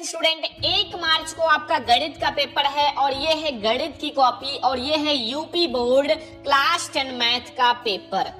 Student 1 मार्च को आपका गणित का पेपर है और ये है गणित की कॉपी और ये है यूपी बोर्ड क्लास 10 मैथ का पेपर।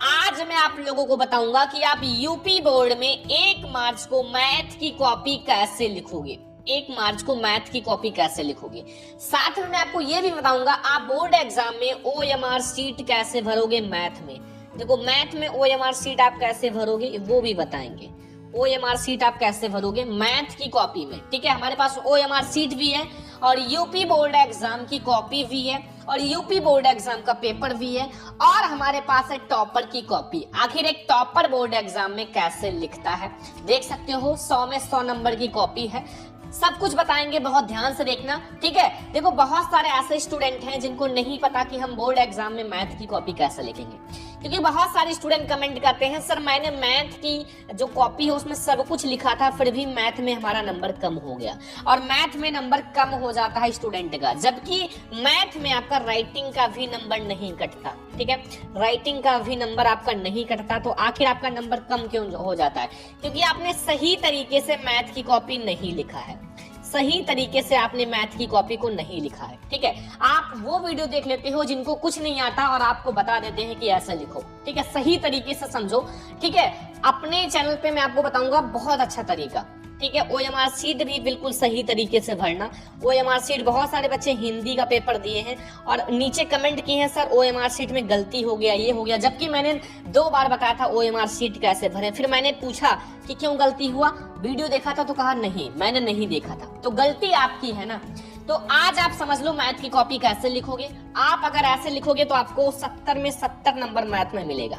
आज मैं आप लोगों को बताऊंगा कि आप यूपी बोर्ड में 1 मार्च को मैथ की कॉपी कैसे लिखोगे। 1 मार्च को मैथ की कॉपी कैसे लिखोगे। साथ में मैं आपको ये भी बताऊंगा आप बोर्ड एग्जाम में OMR सीट कैसे भरोगे। मैथ में देखो, मैथ में OMR सीट आप कैसे भरोगे वो भी बताएंगे। OMR सीट आप कैसे भरोगे मैथ की कॉपी में। ठीक है, हमारे पास OMR सीट भी है और यूपी बोर्ड एग्जाम की कॉपी भी है और यूपी बोर्ड एग्जाम का पेपर भी है और हमारे पास है टॉपर की कॉपी। आखिर एक टॉपर बोर्ड एग्जाम में कैसे लिखता है देख सकते हो। 100 में 100 नंबर की कॉपी है। सब कुछ बताएंगे, बहुत ध्यान से देखना। ठीक है, देखो बहुत सारे ऐसे स्टूडेंट हैं जिनको नहीं पता कि हम बोर्ड एग्जाम में मैथ की कॉपी कैसे लिखेंगे, क्योंकि बहुत सारे स्टूडेंट कमेंट करते हैं सर मैंने मैथ की जो कॉपी है उसमें सब कुछ लिखा था फिर भी मैथ में हमारा नंबर कम हो गया। और मैथ में नंबर कम हो जाता है स्टूडेंट का, जबकि मैथ में आपका राइटिंग का भी नंबर नहीं कटता। ठीक है, राइटिंग का भी नंबर आपका नहीं कटता, तो आखिर आपका नंबर कम क्यों हो जाता है? क्योंकि आपने सही तरीके से मैथ की कॉपी नहीं लिखा है। सही तरीके से आपने मैथ की कॉपी को नहीं लिखा है। ठीक है, आप वो वीडियो देख लेते हो जिनको कुछ नहीं आता और आपको बता देते हैं कि ऐसा लिखो। ठीक है, सही तरीके से समझो। ठीक है, अपने चैनल पे मैं आपको बताऊंगा बहुत अच्छा तरीका। ठीक है, OMR सीट भी बिल्कुल सही तरीके से भरना। OMR सीट बहुत सारे बच्चे हिंदी का पेपर दिए हैं और नीचे कमेंट किए हैं सर OMR सीट में गलती हो गया, ये हो गया, जबकि मैंने 2 बार बताया था OMR सीट कैसे भरें। फिर मैंने पूछा कि क्यों गलती हुआ, वीडियो देखा था तो कहा नहीं मैंने नहीं देखा था, तो गलती आपकी है ना। तो आज आप समझ लो मैथ की कॉपी कैसे लिखोगे। आप अगर ऐसे लिखोगे तो आपको 70 में 70 नंबर मैथ में मिलेगा।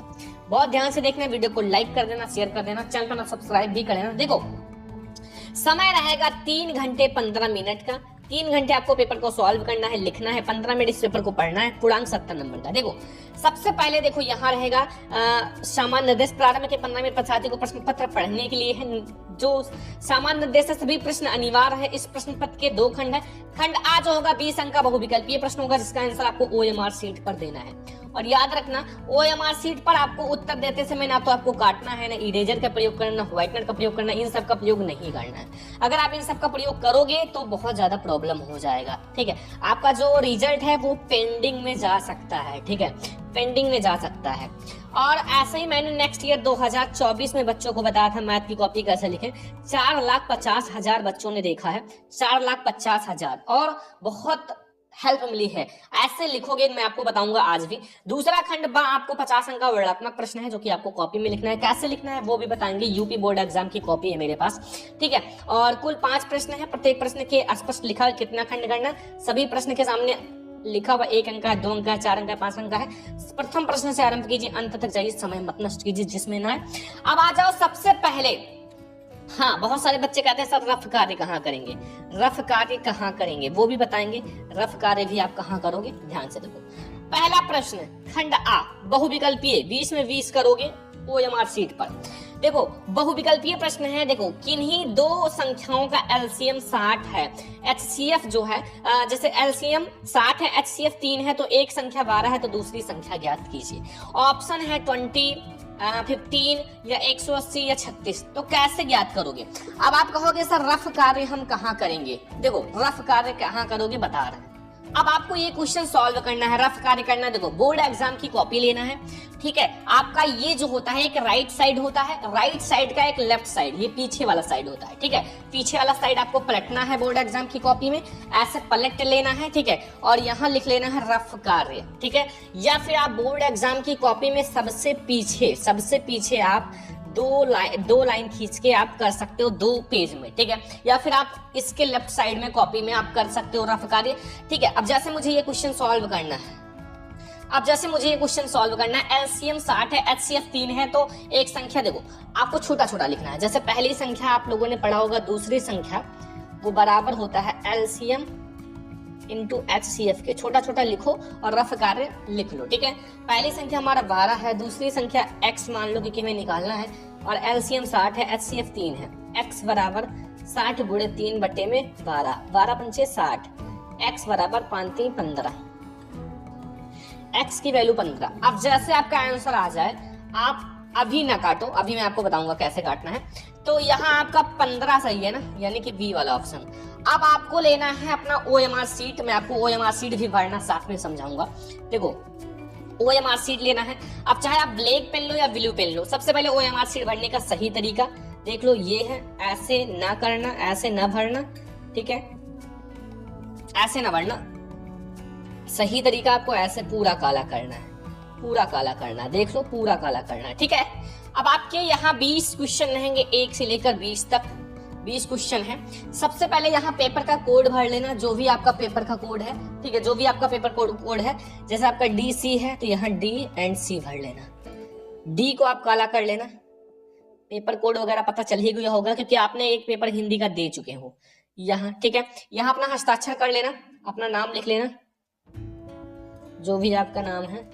बहुत ध्यान से देखना, वीडियो को लाइक कर देना, शेयर कर देना, चैनल को सब्सक्राइब भी कर देना। देखो समय रहेगा 3 घंटे 15 मिनट का। 3 घंटे आपको पेपर को सॉल्व करना है, लिखना है, 15 मिनट इस पेपर को पढ़ना है। पूर्णांक 70 नंबर का। देखो सबसे पहले देखो यहाँ रहेगा सामान्य निर्देश प्रारंभ के 15 मिनट पश्चात को प्रश्न पत्र पढ़ने के लिए है। जो सामान्य निर्देश से सभी प्रश्न अनिवार्य है। इस प्रश्न पत्र के 2 खंड है। खंड आ जो होगा 20 अंक का बहुविकल्पीय प्रश्न होगा जिसका आंसर आपको OMR सीट पर देना है। और याद रखना OMR सीट पर आपको उत्तर देते समय ना तो आपको काटना है, ना इरेजर का प्रयोग करना, व्हाइटनर का प्रयोग करना, इन सब का प्रयोग नहीं करना है। अगर आप इन सब का प्रयोग करोगे तो बहुत ज्यादा प्रॉब्लम हो जाएगा। ठीक है, आपका जो रिजल्ट है वो पेंडिंग में जा सकता है। ठीक है, पेंडिंग में जा सकता है। और ऐसे ही मैंने नेक्स्ट ईयर 2024 में बच्चों को बताया था मैथ की कॉपी कैसे लिखें। 4,50,000 बच्चों ने देखा है, 4,50,000, और बहुत हेल्प मिली है। ऐसे लिखोगे मैं आपको बताऊंगा आज भी। दूसरा खंड बा आपको 50 अंक का वर्णात्मक प्रश्न है जो कि आपको कॉपी में लिखना है। कैसे लिखना है वो भी बताएंगे। यूपी बोर्ड एग्जाम की कॉपी है मेरे पास। ठीक है, और कुल 5 प्रश्न है। प्रत्येक प्रश्न के स्पष्ट लिखा कितना खंड करना, सभी प्रश्न के सामने लिखा हुआ 1 अंक का, 2 अंक का, 4 अंक का, 5 अंक का है। प्रथम प्रश्न से आरंभ कीजिए, अंत तक जाइए, समय मत नष्ट कीजिए जिसमें ना है। अब आ जाओ सबसे पहले। हाँ, बहुत सारे बच्चे कहते हैं सर रफ कार्य कहाँ करेंगे, रफ कार्य कहाँ करेंगे वो भी बताएंगे। रफ कार्य भी आप कहाँ करोगे, ध्यान से देखो। पहला प्रश्न खंड आ बहुविकल्पीय, 20 में 20 करोगे OMR सीट पर। देखो बहुविकल्पीय प्रश्न है। देखो किन्हीं 2 संख्याओं का LCM 60 है, HCF जो है जैसे LCM 60 है, HCF 3 है, तो एक संख्या 12 है तो दूसरी संख्या ज्ञात कीजिए। ऑप्शन है 20, 15 या 180 या 36, तो कैसे ज्ञात करोगे? अब आप कहोगे सर रफ कार्य हम कहाँ करेंगे। देखो रफ कार्य कहाँ करोगे बता रहे हैं। अब आपको ये क्वेश्चन सॉल्व करना है, रफ कार्य करना है। देखो बोर्ड एग्जाम की कॉपी लेना है। ठीक है, आपका ये जो होता है एक राइट साइड होता है, राइट साइड का एक लेफ्ट साइड, ये पीछे वाला साइड होता है। ठीक है, पीछे वाला साइड आपको पलटना है बोर्ड एग्जाम की कॉपी में, ऐसे पलट लेना है। ठीक है, और यहाँ लिख लेना है रफ कार्य। ठीक है, या फिर आप बोर्ड एग्जाम की कॉपी में सबसे पीछे आप 2 लाइन खींच के आप कर सकते हो 2 पेज में। ठीक है, या फिर आप इसके लेफ्ट साइड में कॉपी में आप कर सकते हो रफ कार्य। ठीक है, अब जैसे मुझे ये क्वेश्चन सॉल्व करना है, LCM 60 है, HCF 3 है, तो एक संख्या देखो आपको छोटा छोटा लिखना है। जैसे पहली संख्या आप लोगों ने पढ़ा होगा, दूसरी संख्या वो बराबर होता है LCM इंटू HCF के। छोटा छोटा लिखो और रफ कार्य लिख लो। ठीक है, पहली संख्या हमारा 12 है, दूसरी संख्या x मान लो कि हमें निकालना है, और LCM 60 है, HCF 3 है। x बराबर 60 गुणे 3 बटे में 12, 12 पंचे 60, x बराबर 5 3 15, x की वैल्यू 15। अब जैसे आपका आंसर आ जाए आप अभी ना काटो, अभी मैं आपको बताऊंगा कैसे काटना है। तो यहाँ आपका 15 सही है ना, यानी कि बी वाला ऑप्शन। अब आपको लेना है अपना OMR सीट। मैं आपको OMR सीट भी भरना साथ में समझाऊंगा। देखो OMR सीट लेना है। अब चाहे आप ब्लैक पेन लो या ब्लू पेन लो, सबसे पहले OMR सीट भरने का सही तरीका देख लो, ये है। ऐसे ना करना, ऐसे ना भरना, ठीक है, ऐसे ना भरना। सही तरीका आपको ऐसे पूरा काला करना है, पूरा काला करना है, देख लो पूरा काला करना है, ठीक है। अब आपके यहाँ 20 क्वेश्चन रहेंगे, 1 से लेकर 20 तक 20 क्वेश्चन है। सबसे पहले यहाँ पेपर का कोड भर लेना, जो भी आपका पेपर का कोड है, ठीक है, जो भी आपका पेपर कोड है। जैसे आपका DC है तो यहाँ D एंड C भर लेना। D को आप काला कर लेना। पेपर कोड वगैरह पता चल ही गया होगा क्योंकि आपने एक पेपर हिंदी का दे चुके हो यहाँ, ठीक है। यहाँ अपना हस्ताक्षर कर लेना, अपना नाम लिख लेना, जो भी आपका नाम है।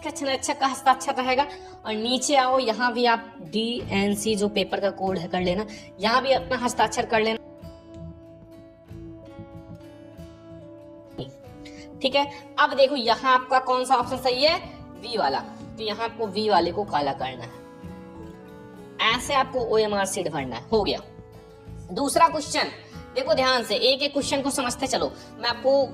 अच्छा का हस्ताक्षर रहेगा। और नीचे आओ, यहाँ भी आप D एंड C जो पेपर का कोड है कर लेना, यहाँ भी अपना हस्ताक्षर कर लेना, ठीक है। अब देखो यहाँ आपका कौन सा ऑप्शन सही है, V वाला। तो यहाँ आपको V वाले को काला करना है, ऐसे आपको OMR सीट भरना है। हो गया। दूसरा क्वेश्चन देखो ध्यान से, एक एक क्वेश्चन को समझते चलो। मैं आपको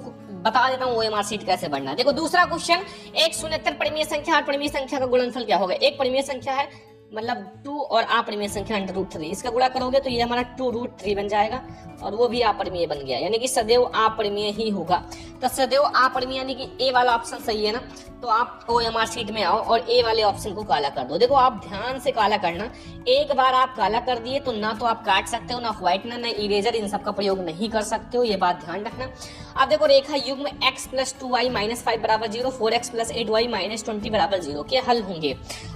बता देता हूँ OMR सीट कैसे भरना है। देखो दूसरा क्वेश्चन, एक शून्यतर परिमेय संख्या और परिमेय संख्या का गुणनफल क्या होगा। एक परिमेय संख्या है मतलब 2 और अपरिमेय संख्या √3, इसका गुणा करोगे तो ये हमारा 2√3 बन जाएगा और वो भी अपरिमेय बन गया, यानी कि सदैव अपरिमेय ही होगा। तो सदैव अपरिमेय यानी कि ए वाला ऑप्शन सही है ना। तो आप OMR सीट में आओ और ए वाले ऑप्शन को काला कर दो। देखो आप ध्यान से काला करना, एक बार आप काला कर दिए तो ना तो आप काट सकते हो, ना व्हाइटनर, ना इरेजर, इन सब का प्रयोग नहीं कर सकते हो, ये बात ध्यान रखना। अब देखो रेखा युग्म x + 2y - 5 = 0, 4x + 8y - 20 = 0 के हल होंगे।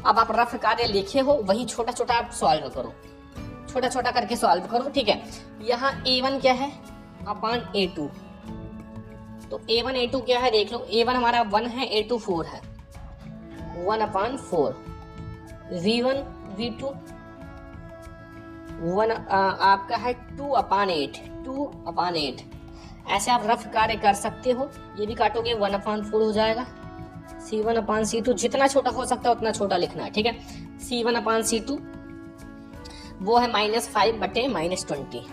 अब आप रफ कार्य लिखे हो, वही छोटा छोटा आप सॉल्व करो, छोटा छोटा करके सॉल्व करो, ठीक है। यहाँ A1 क्या है अपान A2, तो A1 A2 क्या है देख लो। A1 हमारा 1 है, A2 4 है, 1/4। V1 V2 1 आपका है 2/8, 2/8। ऐसे आप रफ कार्य कर सकते हो। ये भी काटोगे 1/4 हो जाएगा। C1/C2 जितना छोटा हो सकता है उतना छोटा लिखना है, ठीक है। C1/C2 वो है -5/-20।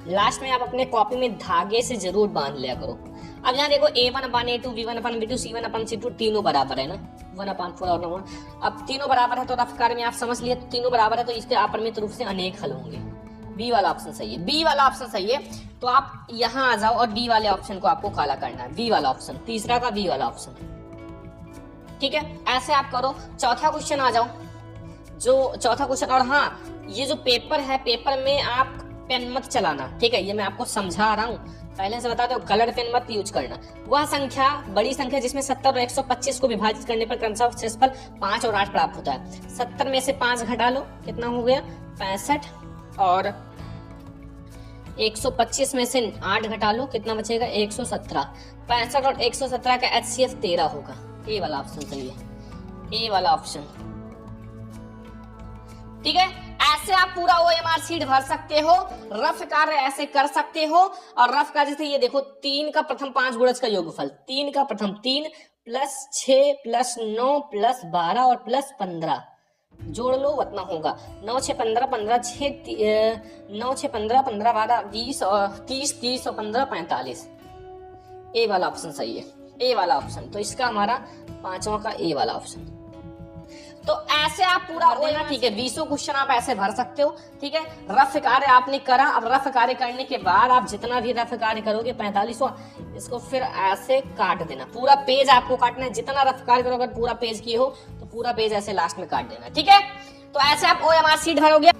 लास्ट में आप अपने कॉपी में धागे से जरूर बांध लिया करो। अब यहाँ देखो A1/A2, V1/V2, C1/C2 तीनों बराबर है ना, 1/4 और 1। अब तीनों बराबर है तो रफ कार्य में आप समझ लिए, तीनों बराबर है तो इसके अपरिमित रूप से अनेक हल होंगे। बी वाला ऑप्शन सही है, बी वाला ऑप्शन सही है। तो आप यहाँ आ जाओ और बी वाले ऑप्शन को आपको काला करना है, बी वाला ऑप्शन, तीसरा का बी वाला ऑप्शन, ठीक है। ऐसे आप करो। चौथा क्वेश्चन आ जाओ, जो चौथा क्वेश्चन। और हाँ, ये जो पेपर है, पेपर में आप पेन मत चलाना, ठीक है, ये मैं आपको समझा रहा हूँ, पहले से बता दो, कलर पेन मत यूज करना। वह संख्या, बड़ी संख्या जिसमें 70 और 125 को विभाजित करने पर क्रमशः शेषफल 5 और 8 प्राप्त होता है। 70 में से 5 घटा लो, कितना हो गया 65, और 125 में से 8 घटा लो, कितना बचेगा 117। 65 और 117 का HCF 13 होगा। ए वाला ऑप्शन सही है, ए वाला ऑप्शन, ठीक है। ऐसे आप पूरा OMR सीट भर सकते हो, रफ कार्य ऐसे कर सकते हो। और रफ कार्य जैसे ये देखो, 3 का प्रथम 5 गुणज का योगफल, 3 का प्रथम 3 + 6 + 9 + 12 और +15 जोड़ लो, उतना होगा 9 6 15 15 6 9 6 15 15 12 20 और 30 30 और 15 45। ए वाला ऑप्शन सही है, ए वाला ऑप्शन। तो इसका हमारा 5वां का ए वाला ऑप्शन। तो ऐसे आप पूरा देना, ठीक है। 20 क्वेश्चन आप ऐसे भर सकते हो, ठीक है। रफ कार्य आपने करा। अब रफ कार्य करने के बाद आप जितना भी रफ कार्य करोगे 45वां, इसको फिर ऐसे काट देना। पूरा पेज आपको काटना है, जितना रफ कार्य करोगे, पूरा पेज किए हो तो पूरा पेज ऐसे लास्ट में काट देना, ठीक है। तो ऐसे आप OMR सीट भरोगे।